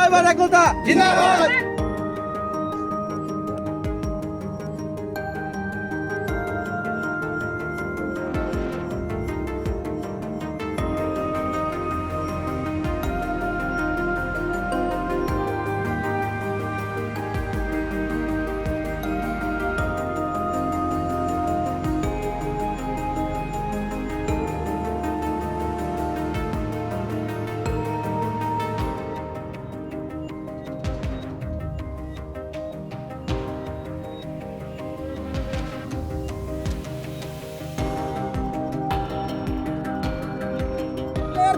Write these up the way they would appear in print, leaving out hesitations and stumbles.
Driver একতা জিন্দাবাদ।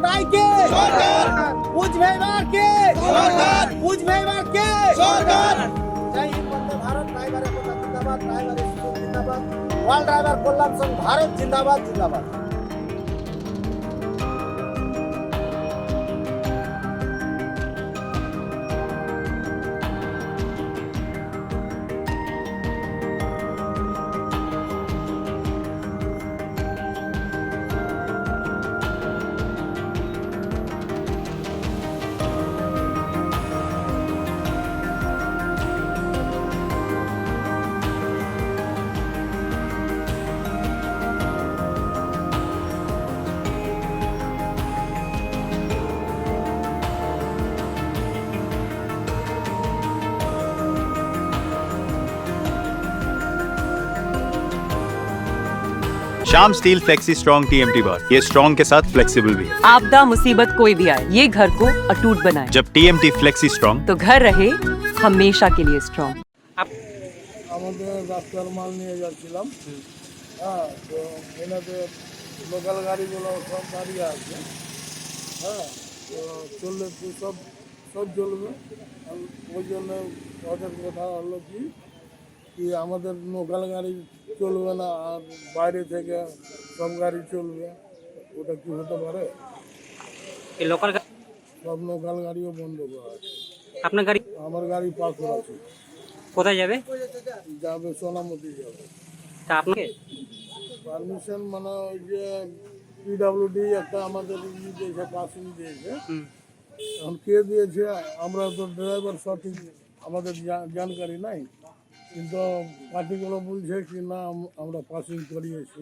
ভাইকে সরকার বুঝবে মারকে সরকার বুঝবে মারকে সরকার। জয় হিন্দ, বন্দে ভারত। ড্রাইভার একতা জিন্দাবাদ, ড্রাইভার জিন্দাবাদ, ওয়ার্ল্ড ড্রাইভার কল্যাণ সংঘ ভারত জিন্দাবাদ জিন্দাবাদ। Shyam steel flexi strong TMT बार, ये स्ट्रॉन्ग के साथ फ्लेक्सिबल भी है। आपदा मुसीबत कोई भी आए, ये घर को अटूट बनाए। जब टीएमटी फ्लेक्सी स्ट्रॉन्ग तो घर रहे हमेशा के लिए स्ट्रॉन्ग। আমাদের রাস্তার মাল নিয়ে যাচ্ছিলাম, হ্যাঁ, তো এনাদের লোকাল গাড়িগুলো সব দাঁড়িয়ে আছে, হ্যাঁ, তো চললে তো সব সব চলবে। ওই জন্য ওদের কথা হলো কি আমাদের লোকাল গাড়ি চলবে না আর বাইরে থেকে সব গাড়ি চলবে, ওটা কি হতে পারে? এই লোকাল সব লোকাল গাড়িও বন্ধ করা আছে। আপনার গাড়ি? আমার গাড়ি পাথর আছে। কোথায় যাবে? যাবে সোনামতি যাবে। তা আপনাকে পারমিশন মানে ওই যে পিডাব্লিউডি একটা আমাদের দিয়েছে, পাসিং দিয়েছে। এখন কে দিয়েছে আমরা তো ড্রাইভার সঠিক আমাদের জানকারি নাই, কিন্তু পার্টিগুলো বলছে কি না আমরা পাসিং করিয়েছি।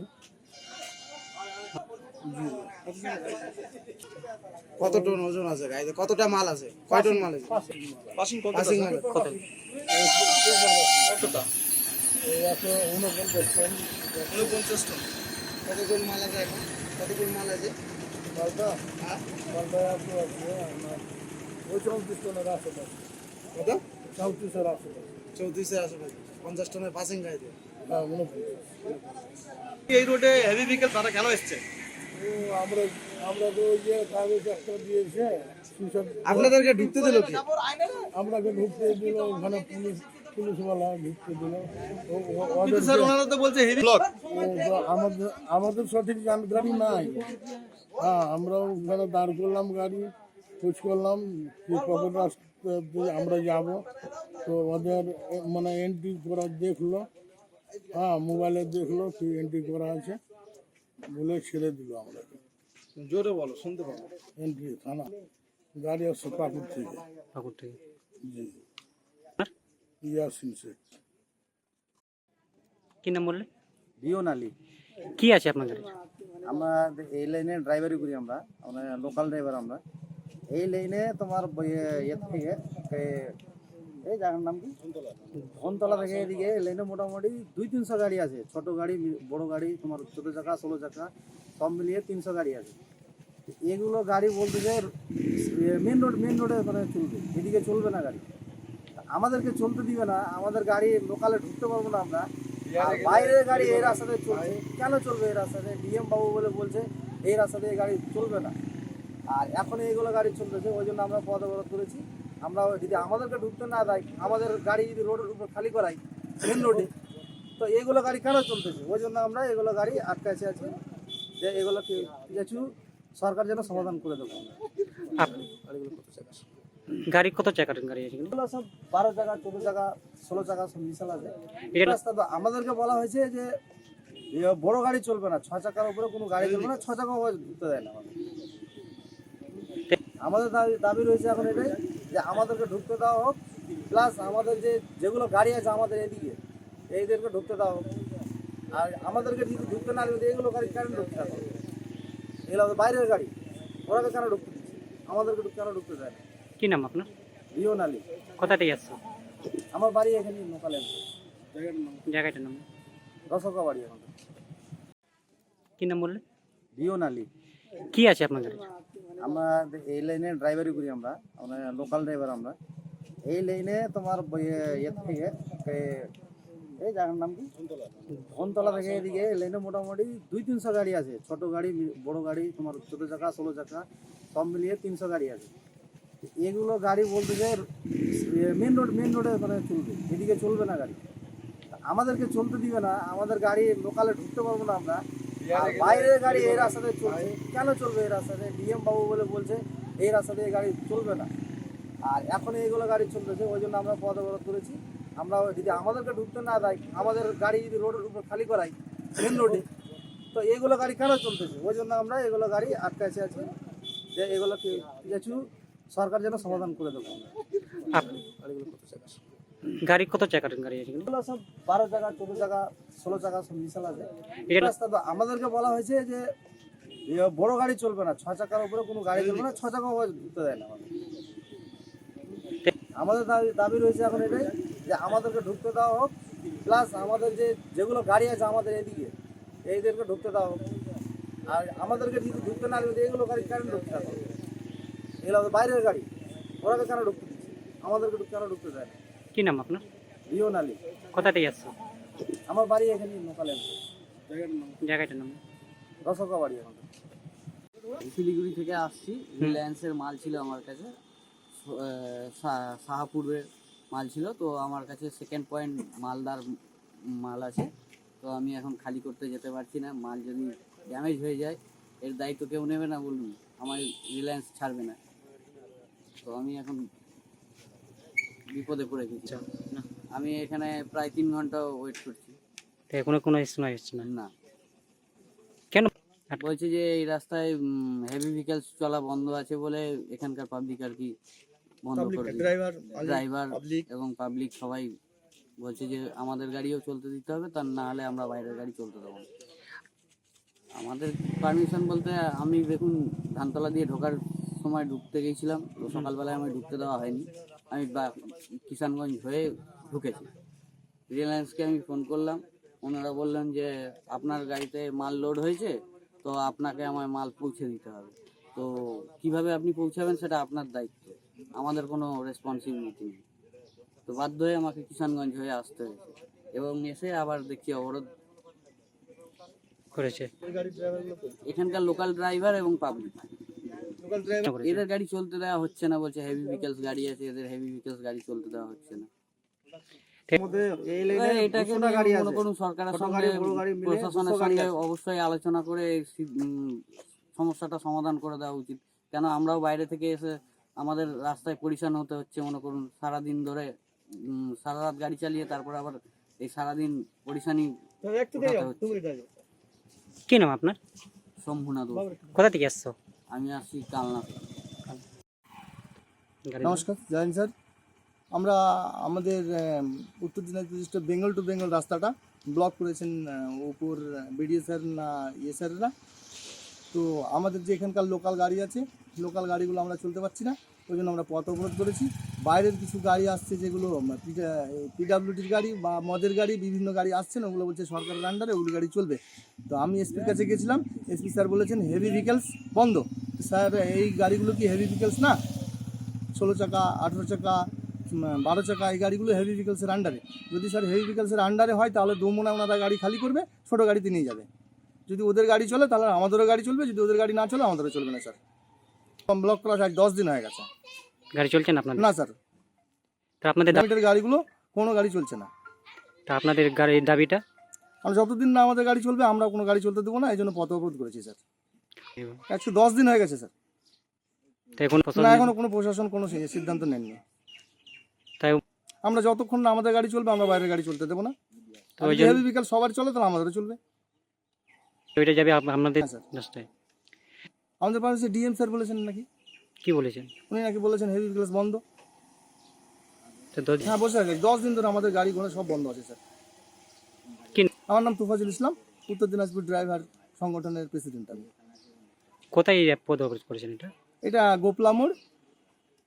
জি। কত টন ওজন আছে গাড়িতে? কতটা মাল আছে? কয় টন মাল আছে? পাসিং মাল কত? কতটা? এই আছে 49 টন। 49 টন। কতগুলো মাল আছে এখন? কতগুলো মাল আছে? মালটা মালটা আছে আপনার ওই 34 টনের আশেপাশে। কত? 34-এর আশেপাশে। 34-এর আশেপাশে 50 টনের পাসিং গাড়িতে। হ্যাঁ, 49। এই রোডে হেভি ভেহিকল তারা কেন এসছে? আমরা আমরা তো ওই যে কাগজ একটা দিয়েছে, আপনাদেরকে ঢুকতে দিল কি? আমরাকে ঢুকতে দিল, ওখানে পুলিশওয়ালা ঢুকতে দিল। কিন্তু স্যার ওনারা তো বলছে হেভি ব্লক। আমাদের আমাদের সঠিক জানকারি নাই। হ্যাঁ, আমরা ওখানে দাঁড় করলাম গাড়ি, খোঁজ করলাম যে পকেট রাস্তা আমরা যাব, তো ওদের মানে এন্ট্রি করা দেখলো, হ্যাঁ, মোবাইলে দেখলো কি এন্ট্রি করা আছে বলে ছেড়ে দিল আমাদেরকে। জোরে বলো, শুনতে পাবো। এন্ট্রি থানা গাড়ি আসছে পাকুর থেকে। ঠাকুর থেকে। জি। ইয়াসিন শেখ। কি নাম বললে? বিয়ন আলী। কি আছে আপনার গাড়ি? আমরা এই লাইনে ড্রাইভারি করি, আমরা আমরা লোকাল ড্রাইভার। আমরা এই লাইনে তোমার ইয়ে থেকে এই জায়গার নাম কি ধনতলা থেকে এদিকে এই লাইনে মোটামুটি 200-300 গাড়ি আছে। ছোট গাড়ি, বড় গাড়ি, তোমার 14 চাকা 16 চাকা সব মিলিয়ে 300 গাড়ি আছে। এগুলো গাড়ি বলতে যে মেন রোডে মানে চলবে, এদিকে চলবে না গাড়ি। আমাদেরকে চলতে দিবে না, আমাদের গাড়ি লোকালে ঢুকতে পারবো না আমরা। আর বাইরের গাড়ি এই রাস্তাতে চলছে, কেন চলবে এই রাস্তাতে? ডিএম বাবু বলে বলছে এই রাস্তাতে এই গাড়ি চলবে না। আর এখন এইগুলো গাড়ি চলতেছে, ওই জন্য আমরা পথ অবরোধ করেছি। আমরা যদি আমাদেরকে ঢুকতে না দেয়, আমাদের গাড়ি যদি রোডের উপর খালি করাই মেন রোডে, তো এইগুলো গাড়ি কেন চলতেছে? ওই জন্য আমরা এগুলো গাড়ি আটকাছে আছে, যে এগুলো কিছু সরকার যেন সমাধান করে দেবো। গাড়ি কত চাকার গাড়ি আছে? এগুলো সব 12 চাকা 14 চাকা 16 চাকা সব মিশাল আছে। এই রাস্তা তো আমাদেরকে বলা হয়েছে যে বড় গাড়ি চলবে না, 6 চাকার উপরে কোনো গাড়ি চলবে না, 6 চাকা ঢুকতে দেয় না। আমাদের দাবি রয়েছে এখন এটাই যে যে আমাদেরকে ঢুকতে দেওয়া হোক, প্লাস আমাদের যেগুলো গাড়ি আছে আমাদের এদিকে এইদেরকে ঢুকতে দেওয়া হোক। আর আমাদেরকে যদি ঢুকতে না দেবে এইগুলো গাড়ি কেন ঢুকতে হবে? এগুলো আমাদের বাইরের গাড়ি, ওরাকে কেন ঢুকতে দিচ্ছে? আমাদেরকে কেন ঢুকতে দেয় না? কি নাম আপনার? রিয়ন আলী। কোথা থেকে আসছো? আমার বাড়ি এখানে লোকালে, জায়গাটার নাম রসকা বাড়ি। এখন কি নাম বললেন? রিয়ন আলী। কি আছে আপনার গাড়ি? আমরা এই লাইনে ড্রাইভারি করি, আমরা লোকাল ড্রাইভার। আমরা এই লাইনে তোমার ইয়ে থেকে এই জায়গার নাম কি ধনতলা থেকে এদিকে এই লাইনে মোটামুটি 200-300 গাড়ি আছে, ছোট গাড়ি বড় গাড়ি, তোমার 14 চাকা 16 চাকা সব মিলিয়ে 300 গাড়ি আছে। এগুলো গাড়ি বলতে যে মেন রোডে মানে চলবে, এদিকে চলবে না গাড়ি, আমাদেরকে চলতে দিবে না, আমাদের গাড়ি লোকালে ঢুকতে পারবো না আমরা। আর বাইরের গাড়ি এই রাস্তাতে চলছে, কেন চলবে এই রাস্তাতে? ডিএম বাবু বলে বলছে এই রাস্তাতে এই গাড়ি চলবে না, আর এখন এইগুলো গাড়ি চলতেছে, ওই জন্য আমরা পথ অবরোধ করেছি। আমরা যদি আমাদেরকে ঢুকতে না দেয়, আমাদের গাড়ি যদি রোডের উপর খালি করাই মেন রোডে, তো এইগুলো গাড়ি কেন চলতেছে? ওই জন্য আমরা এগুলো গাড়ি আটকাছে আছি, যে এগুলো কিছু সরকার যেন সমাধান করে দেবো। গাড়ি কত চাকার গাড়ি আছে এখানে? এগুলো সব 12 চাকা 14 চাকা 16 চাকা সব মিশাল আছে। এটা- রাস্তা তো আমাদেরকে বলা হয়েছে যে বড় গাড়ি চলবে না, 6 চাকার উপরে কোনো গাড়ি চলবে না, 6 চাকা ঢুকতে দেয় না আমাদের দাবি রয়েছে এখন এটাই যে আমাদেরকে ঢুকতে দেওয়া হোক, প্লাস আমাদের যেগুলো গাড়ি আছে আমাদের এদিকে এইদেরকে ঢুকতে দেওয়া হোক। আর আমাদেরকে যদি ঢুকতে না দেবে এইগুলো গাড়ি কেন ঢুকতে হবে? এগুলো আমাদের বাইরের গাড়ি, ওরাকে কেন ঢুকতে দিচ্ছে? আমাদেরকে কেন ঢুকতে দেয় না? কি নাম আপনার? রিয়ন আলী। কোথা থেকে আসছো? আমার বাড়ি এখানে লোকালে, জায়গাটার নাম রসকা বাড়ি। এখন শিলিগুড়ি থেকে আসছি, রিলায়েন্সের মাল ছিল আমার কাছে, শাহাপুরের মাল ছিল, তো আমার কাছে সেকেন্ড পয়েন্ট মালদার মাল আছে, তো আমি এখন খালি করতে যেতে পারছি না। মাল যদি ড্যামেজ হয়ে যায় এর দায়িত্ব কেউ নেবে না বলুন, আমার রিলায়েন্স ছাড়বে না, তো আমি এখন বিপদে পড়ে গেছি। আমি এখানে প্রায় 3 ঘন্টা ওয়েট করছি। তো এখনো কোনো শোনা যাচ্ছে না। না, কেন? বলছে যে এই রাস্তায় হেভি ভেহিকলস চলা বন্ধ আছে বলে এখানকার পাবলিক আর কি বন্ধ করে ড্রাইভার এবং পাবলিক সবাই বলছে যে আমাদের গাড়িও চলতে দিতে হবে, তার না হলে আমরা বাইরের গাড়ি চলতে দেবো না। আমাদের পারমিশন বলতে আমি দেখুন ধানতলা দিয়ে ঢোকার সময় ঢুকতে গিয়েছিলাম, তো সকালবেলায় আমি ঢুকতে দেওয়া হয়নি, আমি কিষানগঞ্জ হয়ে ঢুকেছি। রিলায়েন্সকে আমি ফোন করলাম, ওনারা বললেন যে আপনার গাড়িতে মাল লোড হয়েছে, তো আপনাকে আমায় মাল পৌঁছে দিতে হবে, তো কিভাবে আপনি পৌঁছাবেন সেটা আপনার দায়িত্ব, আমাদের কোনো রেসপন্সিবিলিটি নেই। তো বাধ্য হয়ে আমাকে কিষানগঞ্জ হয়ে আসতে হয়েছে, এবং এসে আবার দেখছি অবরোধ করেছে এখানকার লোকাল ড্রাইভার এবং পাবলিক। এদের গাড়ি চলতে দেওয়া হচ্ছে না, বলছে হেভি ভেহিকলস গাড়ি আছে, এদের হেভি ভেহিকলস গাড়ি চলতে দেওয়া হচ্ছে না। এই লাইনে এটাকে 200টা গাড়ি নিয়ে আছে, মনে করুন সরকারের ছোট সঙ্গে গাড়ি, বড় গাড়ি মিলে প্রশাসনের 200 গাড়ি সঙ্গে আছে। অবশ্যই আলোচনা করে এই সমস্যাটা সমাধান করে দেওয়া উচিত। কেন আমরাও বাইরে থেকে এসে আমাদের রাস্তায় পরিশান হতে হচ্ছে, মনে করুন সারাদিন ধরে সারা রাত গাড়ি চালিয়ে তারপর আবার এই সারাদিন পরিশানি হতে হচ্ছে। কি নাম আপনার? শম্ভুনা দোষ। কোথা থেকে আসছো? আমি আসছি কালনা। গাড়ি নমস্কার, জয়েন স্যার। আমরা আমাদের উত্তর দিনাজপুর ডিস্ট্রিক্ট বেঙ্গল টু বেঙ্গল রাস্তাটা ব্লক করেছেন উপর বিডিও স্যার না স্যাররা। তো আমাদের যে এখানকার লোকাল গাড়ি আছে, লোকাল গাড়িগুলো আমরা চলতে পারছি না, ওই জন্য আমরা পথ অবরোধ করেছি। বাইরের কিছু গাড়ি আসছে যেগুলো পিডাব্লিউডির গাড়ি বা মদের গাড়ি, বিভিন্ন গাড়ি আসছে না, ওগুলো বলছে সরকারের আন্ডারে ওগুলো গাড়ি চলবে। তো আমি এসপির কাছে গেছিলাম, এসপি স্যার বলেছেন হেভি ভেহিকলস বন্ধ। স্যার এই গাড়িগুলো কি হেভি ভেহিকলস না? 16 চাকা 18 চাকা 12 চাকা এই গাড়িগুলো হেভি ভেহিকলসের আন্ডারে। যদি স্যার হেভি ভেহিকলসের আন্ডারে হয় তাহলে দোমনা ওনারা গাড়ি খালি করবে, ছোটো গাড়িতে নিয়ে যাবে। যদি ওদের গাড়ি চলে তাহলে আমাদেরও গাড়ি চলবে, যদি ওদের গাড়ি না চলে আমাদেরও চলবে না স্যার। ব্লক করা 10 দিন হয়ে গেছে। গাড়ি চলছে না আপনাদের? না স্যার, তো আপনাদের গাড়িগুলো কোনো গাড়ি চলছে না। তো আপনাদের গাড়ির দাবিটা? আমরা যতদিন না আমাদের গাড়ি চলবে আমরা কোনো গাড়ি চলতে দেবো না, এই জন্য পথ অবরোধ করেছি স্যার। 10 দিন হয়ে গেছে স্যার। তো এখন না, এখনো কোনো প্রশাসন কোনো সিদ্ধান্ত নেননি। তাই আমরা যতক্ষণ না আমাদের গাড়ি চলবে আমরা বাইরের গাড়ি চলতে দেবো না। তো ওই জন্য হেভি ভেহিকল সবার চলে তাহলে আমাদেরও চলবে। ওইটা যাবে আপনাদের হ্যাঁ, স্যার। রাস্তায়? আমাদের পাশে ডিএম স্যার বলেছেন নাকি, কি বলেছেন? উনি নাকি বলেছেন হেভি ভেহিকলস বন্ধ। তো 10 হ্যাঁ বসে আছে, 10 দিন ধরে আমাদের গাড়ি ঘোড়া সব বন্ধ আছে স্যার। কি আমার নাম তুফাজুল ইসলাম, উত্তর দিনাজপুর ড্রাইভার সংগঠনের প্রেসিডেন্ট আমি। কোথায় এই পদ অবরোধ করেছেন এটা? এটা গোপলামোড়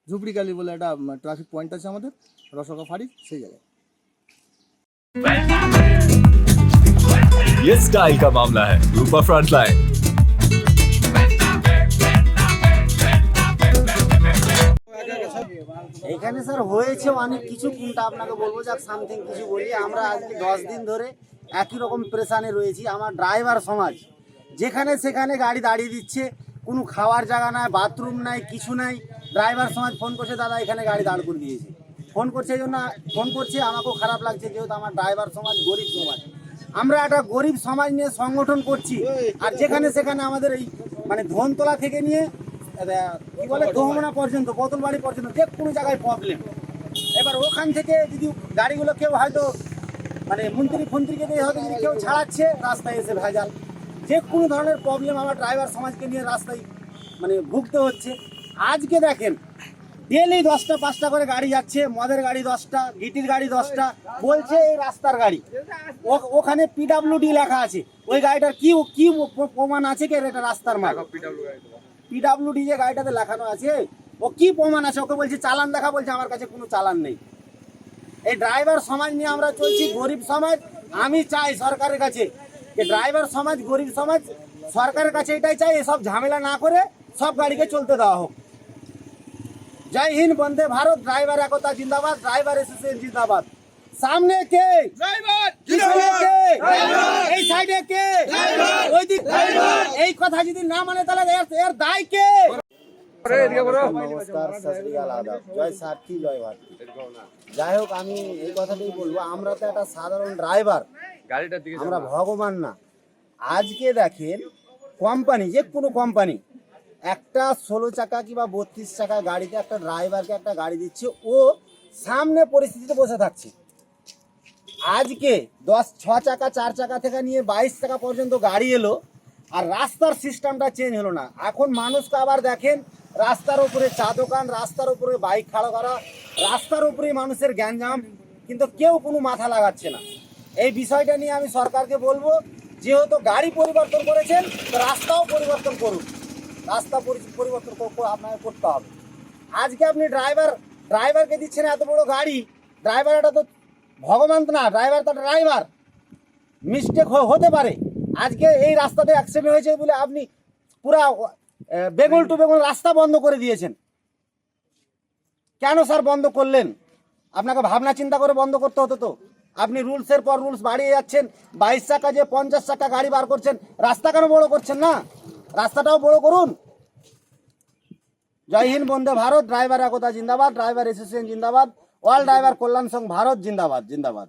ঝুপড়িকালি বলে একটা ট্রাফিক পয়েন্ট আছে আমাদের, রসকা ফাঁড়ি, সেই জায়গায়। ये स्टाइल का मामला है, रूपा फ्रंटलाइन। এখানে স্যার হয়েছে অনেক কিছু, কোনটা আপনাকে বলবো, যাক সামথিং কিছু বলি। আমরা আজকে 10 দিন ধরে একই রকম প্রেশানে রয়েছি। আমার ড্রাইভার সমাজ যেখানে সেখানে গাড়ি দাঁড়িয়ে দিচ্ছে, কোনো খাওয়ার জায়গা নাই, বাথরুম নাই, কিছু নাই। ড্রাইভার সমাজ ফোন করছে, দাদা এখানে গাড়ি দাঁড় করে দিয়েছে। ফোন করছে এই জন্য ফোন করছে, আমাকেও খারাপ লাগছে, যেহেতু আমার ড্রাইভার সমাজ গরিব সমাজ। আমরা একটা গরিব সমাজ নিয়ে সংগঠন করছি, আর যেখানে সেখানে আমাদের এই মানে ধনতলা থেকে নিয়ে কি বলে দোহমনা পর্যন্ত, বোতলবাড়ি পর্যন্ত যে কোনো জায়গায় প্রবলেম। এবার ওখান থেকে যদি গাড়িগুলো কেউ হয়তো মানে মন্ত্রীকে দিয়ে হয়তো যদি কেউ ছাড়াচ্ছে, রাস্তায় এসে ভেজাল, যে কোনো ধরনের প্রবলেম আমার ড্রাইভার সমাজকে নিয়ে রাস্তায় মানে ভুগতে হচ্ছে। আজকে দেখেন ডেলি 10টা 5টা করে গাড়ি যাচ্ছে, মদের গাড়ি 10টা, গিটির গাড়ি 10টা, বলছে এই রাস্তার গাড়ি। ওখানে পিডাব্লিউডি লেখা আছে, ওই গাড়িটার কি কি প্রমাণ আছে কি এটা রাস্তার মাল? পিডাব্লিউডি যে গাড়িটাতে লেখানো আছে, ও কি প্রমাণ আছে? ওকে বলছে চালান দেখা, বলছে আমার কাছে কোনো চালান নেই। এই ড্রাইভার সমাজ নিয়ে আমরা চলছি, গরিব সমাজ। আমি চাই সরকারের কাছে যে ড্রাইভার সমাজ, গরিব সমাজ, সরকারের কাছে এটাই চাই, এসব ঝামেলা না করে সব গাড়িকে চলতে দেওয়া হোক। জয় হিন্দ, বন্দে ভারত, ড্রাইভার একতা জিন্দাবাদ, ড্রাইভার এসোসিয়েশন জিন্দাবাদ। সামনে কে ড্রাইভার, এই সাইডে কে ওই দিক, এই কথা যদি না মানে তাহলে এর দায় কে? নমস্কার, সত শ্রী আকাল, আদাব, জয় সাক্ষী, জয় ভারতী। যাই হোক, আমি এই কথাটাই বলবো, আমরা তো একটা সাধারণ ড্রাইভার, আমরা ভগবান না। আজকে দেখেন কোম্পানি, যে কোনো কোম্পানি একটা 16 চাকা কিংবা 32 চাকা গাড়িতে একটা ড্রাইভারকে একটা গাড়ি দিচ্ছে, ও সামনে পরিস্থিতিতে বসে থাকছে। আজকে 6 চাকা 4 চাকা থেকে নিয়ে 22 চাকা পর্যন্ত গাড়ি এলো, আর রাস্তার সিস্টেমটা চেঞ্জ হলো না। এখন মানুষকে আবার দেখেন রাস্তার উপরে চা দোকান, রাস্তার উপরে বাইক খাড়া করা, রাস্তার উপরে মানুষের গ্যাঞ্জাম, কিন্তু কেউ কোনো মাথা লাগাচ্ছে না। এই বিষয়টা নিয়ে আমি সরকারকে বলবো, যেহেতু গাড়ি পরিবর্তন করেছেন, তো রাস্তাও পরিবর্তন করুন, রাস্তা পরিবর্তন আপনাকে করতে হবে। আজকে আপনি ড্রাইভারকে দিচ্ছেন এত বড় গাড়ি, ড্রাইভার এটা তো ভগবান না, ড্রাইভার তো ড্রাইভার, মিস্টেক হতে পারে। আজকে এই রাস্তাতে অ্যাক্সিডেন্ট হয়েছে বলে আপনি পুরা বেঙ্গল টু বেঙ্গল রাস্তা বন্ধ করে দিয়েছেন। কেন স্যার বন্ধ করলেন? আপনাকে ভাবনা চিন্তা করে বন্ধ করতে হতো তো। আপনি রুলসের পর রুলস বাড়িয়ে যাচ্ছেন, 22 চাকা যে 50 চাকা গাড়ি বার করছেন, রাস্তা কেন বড় করছেন না? রাস্তাটাও বড় করুন। জয় হিন্দ, বন্দে ভারত, ড্রাইভার একতা জিন্দাবাদ, ড্রাইভার এসোসিয়েশন জিন্দাবাদ, অল ড্রাইভার কল্যাণ সংঘ ভারত জিন্দাবাদ, জিন্দাবাদ।